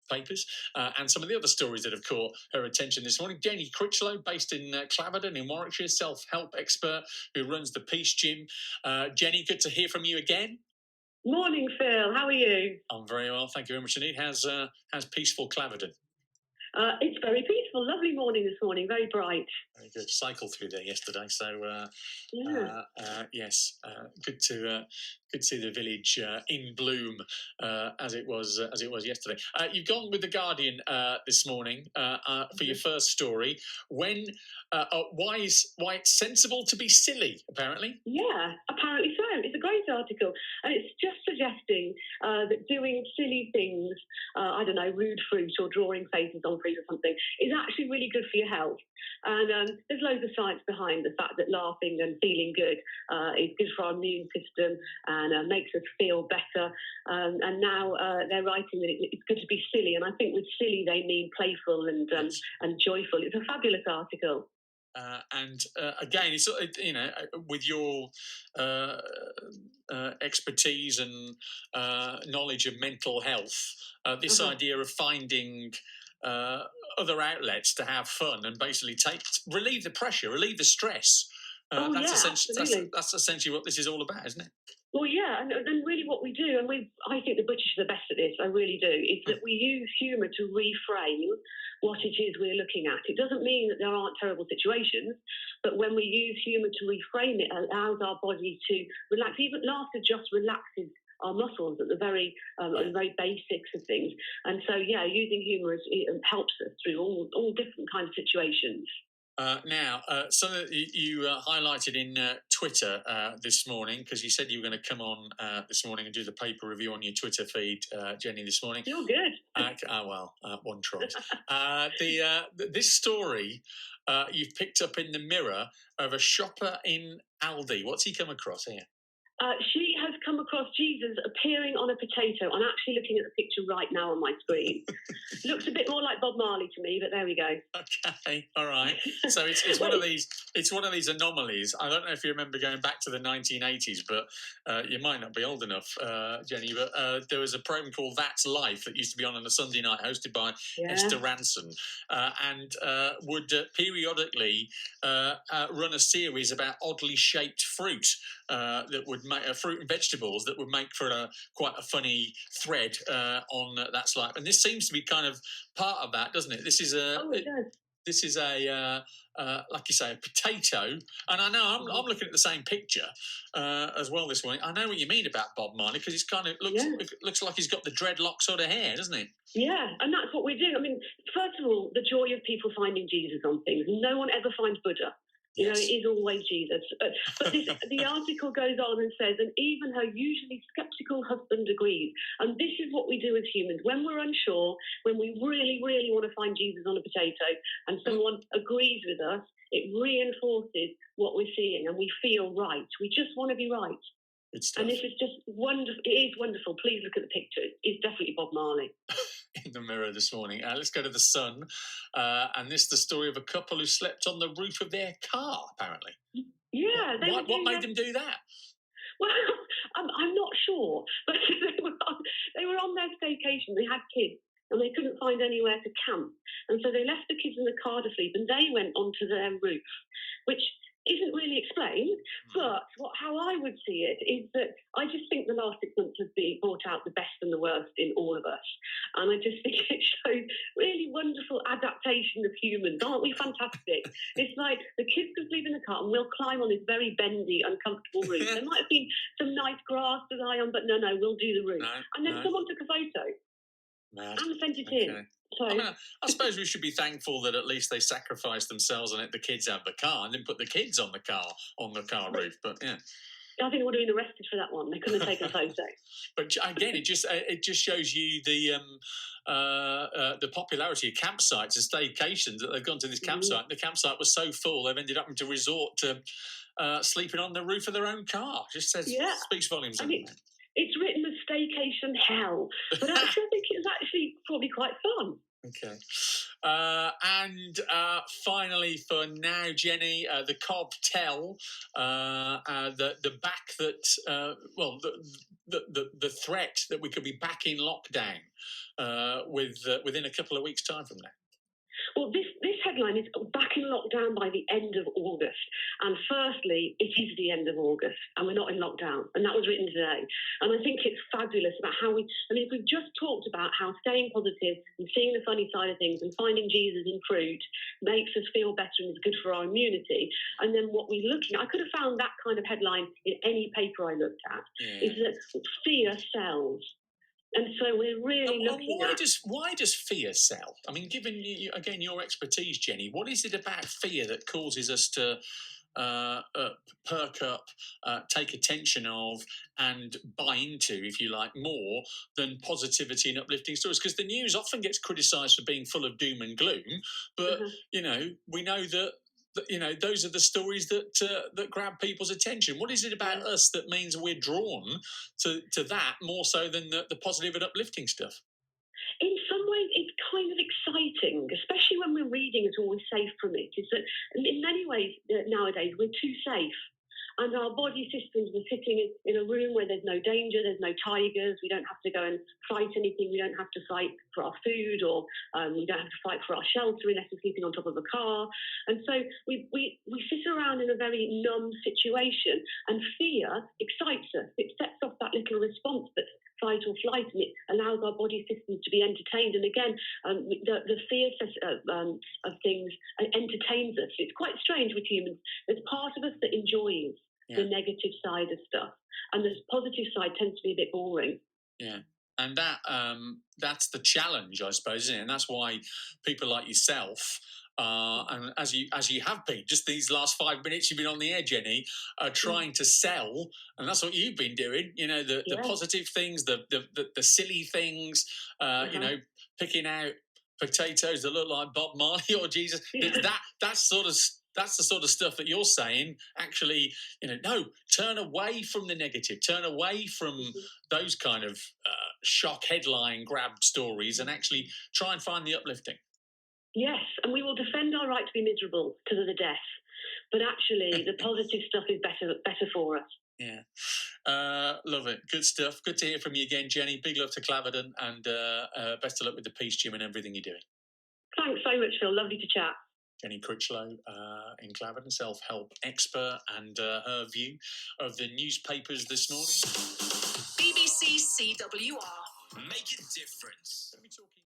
papers, and some of the other stories that have caught her attention this morning. Jenny Critchlow, based in Claverden in Warwickshire, self-help expert who runs the Peace Gym. Jenny, good to hear from you again. Morning, Phil. How are you? I'm very well, thank you very much indeed. How's peaceful Claverden? It's very peaceful. Lovely morning this morning. Very bright. Very good. Cycled through there yesterday, so yes, good to see the village in bloom as it was yesterday. You've gone with the Guardian this morning for your first story. Why it's sensible to be silly? Apparently. Yeah, apparently so. It's a great article, and it's just suggesting that doing silly things, I don't know, rude fruit or drawing faces on fruit or something, is actually really good for your health. And there's loads of science behind the fact that laughing and feeling good is good for our immune system and makes us feel better. And now they're writing that it's good to be silly, and I think with silly they mean playful and joyful. It's a fabulous article. Again, it's with your expertise and knowledge of mental health, this idea of finding other outlets to have fun and basically relieve the pressure, relieve the stress. That's essentially what this is all about, isn't it? Well, yeah, and really what we do, and I think the British are the best at this, I really do, is that we use humour to reframe what it is we're looking at. It doesn't mean that there aren't terrible situations, but when we use humour to reframe it, it allows our body to relax. Even laughter just relaxes our muscles at the very basics of things. And so, yeah, using humour helps us through all different kinds of situations. Some that you highlighted in Twitter this morning, because you said you were going to come on this morning and do the paper review on your Twitter feed, Jenny, this morning. You're good. One tries. This story you've picked up in the Mirror of a shopper in Aldi. What's he come across here? She has come across Jesus appearing on a potato. I'm actually looking at the picture right now on my screen. Looks a bit more like Bob Marley to me, but there we go. Okay, all right. So it's one of these. It's one of these anomalies. I don't know if you remember going back to the 1980s, but you might not be old enough, Jenny. But there was a program called That's Life that used to be on a Sunday night, hosted by Esther Ranson, and would periodically run a series about oddly shaped fruit that would make fruit and vegetables that would make for quite a funny thread on That's Life. And this seems to be kind of part of that, doesn't it? This is like you say, a potato. And I know I'm looking at the same picture as well this morning. I know what you mean about Bob Marley, because he's kind of looks like he's got the dreadlock sort of hair, doesn't he? Yeah, and that's what we do. I mean, first of all, the joy of people finding Jesus on things. No one ever finds Buddha. You know, it is always Jesus. But the article goes on and says, and even her usually sceptical husband agrees. And this is what we do as humans. When we're unsure, when we really, really want to find Jesus on a potato, and someone agrees with us, it reinforces what we're seeing, and we feel right. We just want to be right. And this is just wonderful. It is wonderful. Please look at the picture. It's definitely Bob Marley. In the Mirror this morning. Let's go to the Sun. And this is the story of a couple who slept on the roof of their car, apparently. Yeah. What made them do that? Well, I'm not sure. But they were on their staycation. They had kids, and they couldn't find anywhere to camp. And so they left the kids in the car to sleep, and they went onto their roof, which isn't really explained, but how I would see it is that I just think the last 6 months has brought out the best and the worst in all of us. And I just think it shows really wonderful adaptation of humans. Aren't we fantastic? It's like the kids could sleep in the car and we'll climb on this very bendy, uncomfortable roof. There might have been some nice grass to lie on, but no, we'll do the roof. And then someone took a photo and sent it in. So, I suppose we should be thankful that at least they sacrificed themselves and let the kids have the car, and then put the kids on the car roof. But yeah, I think they would have been arrested for that one. They couldn't have taken a photo. But again, it just shows you the popularity of campsites and staycations, that they've gone to this campsite. The campsite was so full they've ended up having to resort to sleeping on the roof of their own car. Just speaks volumes. It's written as staycation hell, but actually I think it's actually probably quite fun. Okay. And finally for now, Jenny, the Cobb tell, the back that, the threat that we could be back in lockdown within a couple of weeks' time from now? Well, this headline is back in lockdown by the end of August. And firstly, it is the end of August and we're not in lockdown. And that was written today. And I think it's fabulous about how if we've just talked about how staying positive and seeing the funny side of things and finding Jesus in fruit makes us feel better and is good for our immunity. And then what we're looking at, I could have found that kind of headline in any paper I looked at, is that fear sells. And so we're really looking at... Why does fear sell? I mean, given, again, your expertise, Jenny, what is it about fear that causes us to perk up, take attention of, and buy into, if you like, more than positivity and uplifting stories? Because the news often gets criticised for being full of doom and gloom, but, we know that those are the stories that grab people's attention. What is it about us that means we're drawn to that more so than the positive and uplifting stuff? In some ways, it's kind of exciting, especially when we're reading it's always safe from it. Is that in many ways nowadays we're too safe. And our body systems are sitting in a room where there's no danger, there's no tigers, we don't have to go and fight anything, we don't have to fight for our food, or we don't have to fight for our shelter unless we're sleeping on top of a car. And so we sit around in a very numb situation, and fear excites us. It sets off that little response that's fight or flight, and it allows our body systems to be entertained. And again, the fear of things entertains us. It's quite strange with humans. There's part of us that enjoys the negative side of stuff, and the positive side tends to be a bit boring. Yeah. And that's the challenge, I suppose, isn't it? And that's why people like yourself, and as you have been, just these last 5 minutes you've been on the air, Jenny, are trying to sell, and that's what you've been doing. The positive things, the silly things, picking out potatoes that look like Bob Marley or Jesus. That's the sort of stuff that you're saying. Actually, no, turn away from the negative, turn away from those kind of shock headline grab stories, and actually try and find the uplifting. Yes, and we will defend our right to be miserable to the death. But actually, the positive stuff is better for us. Yeah. Love it. Good stuff. Good to hear from you again, Jenny. Big love to Claverton, and best of luck with the Peace Gym and everything you're doing. Thanks so much, Phil. Lovely to chat. Jenny Critchlow in Claverton, self-help expert, and her view of the newspapers this morning. BBC CWR. Make a difference.